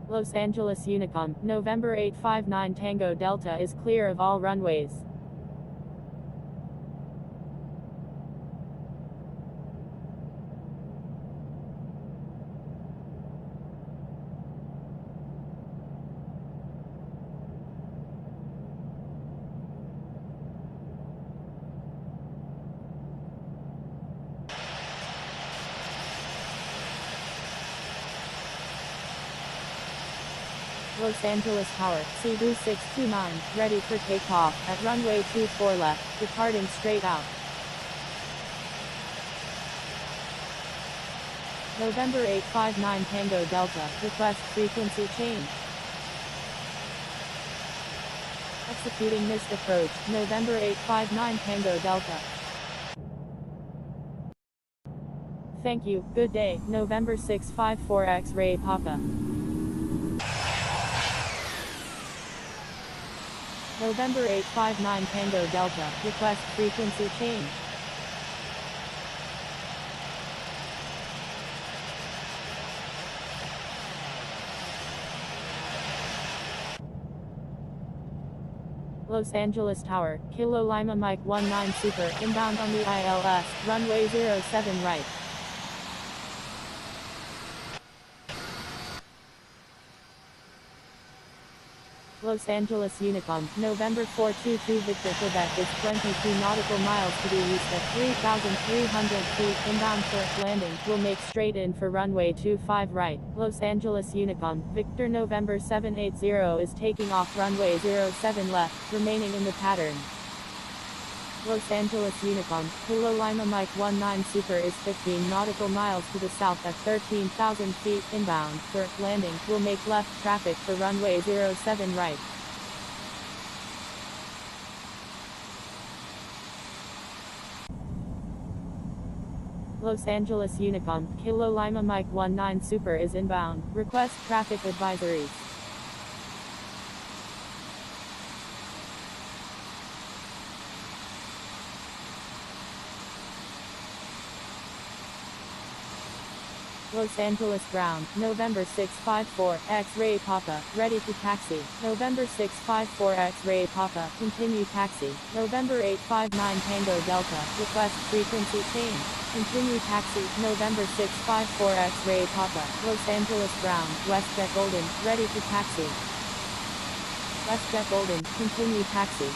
Los Angeles Unicom, November 859 Tango Delta is clear of all runways. Los Angeles Tower, Cebu 629, ready for takeoff, at runway 24 left, departing straight out. November 859 Tango Delta, request frequency change. Executing missed approach, November 859 Tango Delta. Thank you, good day, November 654 X-Ray Papa. November 859 Tango Delta, request frequency change. Los Angeles Tower, Kilo Lima Mike 19 Super, inbound on the ILS, runway 07 right. Los Angeles Unicom, November 422 Victor Quebec is 22 nautical miles to the east at 3,300 feet, inbound for landing, will make straight in for runway 25 right. Los Angeles Unicom, Victor November 780 is taking off runway 07 left, remaining in the pattern. Los Angeles Unicom, Kilo Lima Mike 19 Super is 15 nautical miles to the south at 13,000 feet, inbound, for landing, will make left traffic for runway 07 right. Los Angeles Unicom, Kilo Lima Mike 19 Super is inbound, request traffic advisories. Los Angeles Ground, November 654, X-Ray Papa, ready to taxi. November 654 X-Ray Papa, continue taxi. November 859 Tango Delta, request frequency change. Continue taxi. November 654 X-Ray Papa, Los Angeles Ground, WestJet Golden, ready to taxi. WestJet Golden, continue taxi.